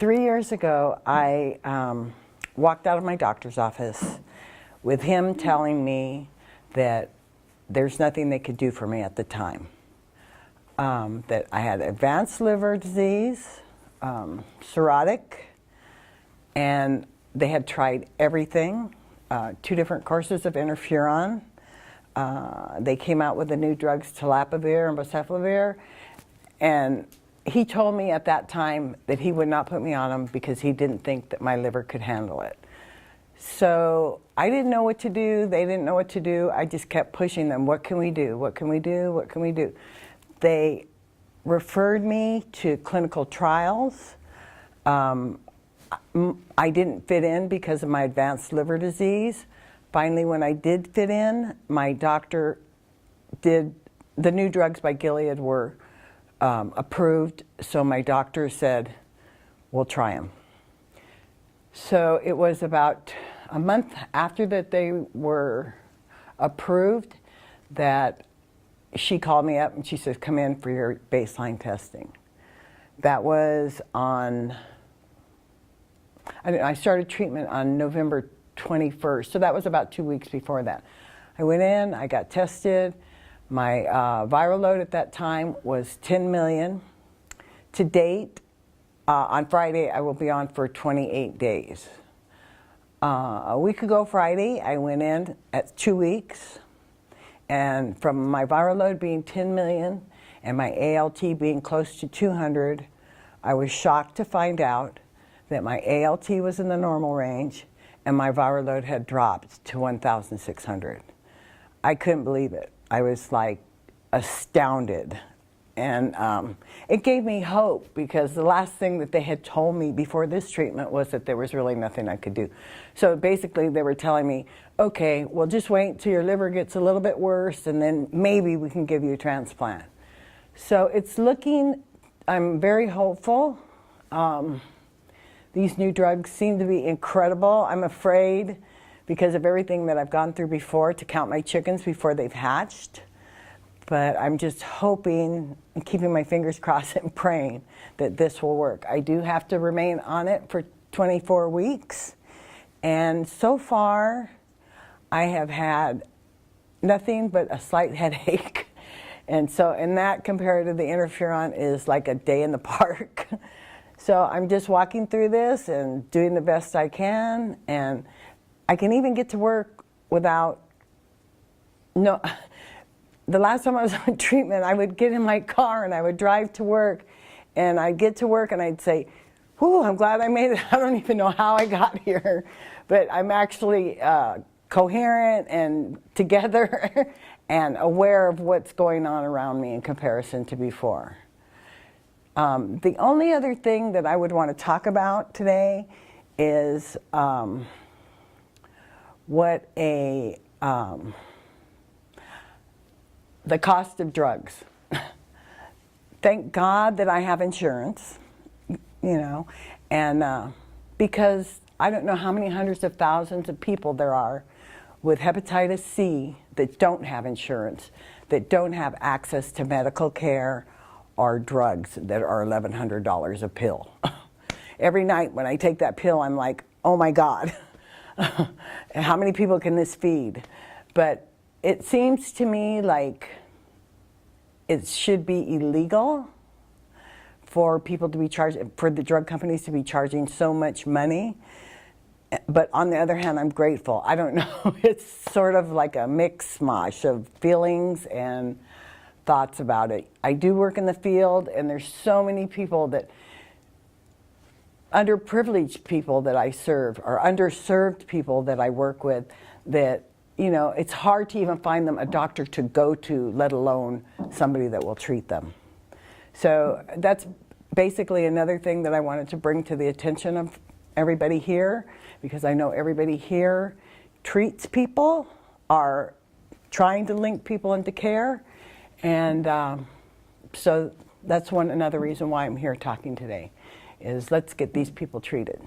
3 years ago, I walked out of my doctor's office with him telling me that there's nothing they could do for me at the time. That I had advanced liver disease, cirrhotic, and they had tried everything, 2 different courses of interferon. They came out with the new drugs, tilapivir and bocephlavir, and he told me at that time that he would not put me on them because he didn't think that my liver could handle it. So I didn't know what to do. They didn't know what to do. I just kept pushing them. What can we do? What can we do? What can we do? They referred me to clinical trials. I didn't fit in because of my advanced liver disease. Finally, when I did fit in, my doctor did, the new drugs by Gilead were approved, so my doctor said, we'll try them. So it was about a month after that they were approved that she called me up and she says, come in for your baseline testing. That was on, I started treatment on November 21st, so that was about 2 weeks before that. I went in, I got tested. My viral load at that time was 10 million. To date, on Friday, I will be on for 28 days. A week ago Friday, I went in at 2 weeks, and from my viral load being 10 million and my ALT being close to 200, I was shocked to find out that my ALT was in the normal range and my viral load had dropped to 1,600. I couldn't believe it. I was like astounded. And it gave me hope because the last thing that they had told me before this treatment was that there was really nothing I could do. So basically they were telling me, okay, well just wait till your liver gets a little bit worse and then maybe we can give you a transplant. So it's looking, I'm very hopeful. These new drugs seem to be incredible. I'm afraid because of everything that I've gone through before to count my chickens before they've hatched. But I'm just hoping and keeping my fingers crossed and praying that this will work. I do have to remain on it for 24 weeks. And so far, I have had nothing but a slight headache. And that compared to the interferon is like a day in the park. So I'm just walking through this and doing the best I can. And I can even get to work without, the last time I was on treatment, I would get in my car and I would drive to work, and I'd get to work and I'd say, whew, I'm glad I made it. I don't even know how I got here, but I'm actually coherent and together and aware of what's going on around me in comparison to before. The only other thing that I would want to talk about today is the cost of drugs. Thank God that I have insurance, and because I don't know how many hundreds of thousands of people there are with hepatitis C that don't have insurance, that don't have access to medical care or drugs that are $1,100 a pill. Every night when I take that pill, I'm like, oh my God, how many people can this feed? But it seems to me like it should be illegal for people to be charged, for the drug companies to be charging so much money. But on the other hand, I'm grateful. I don't know, it's sort of like a mix-mash of feelings and thoughts about it. I do work in the field, and there's so many people that, underprivileged people that I serve, or underserved people that I work with, that it's hard to even find them a doctor to go to, let alone somebody that will treat them. So that's basically another thing that I wanted to bring to the attention of everybody here, because I know everybody here treats people, are trying to link people into care, and so that's another reason why I'm here talking today, is let's get these people treated.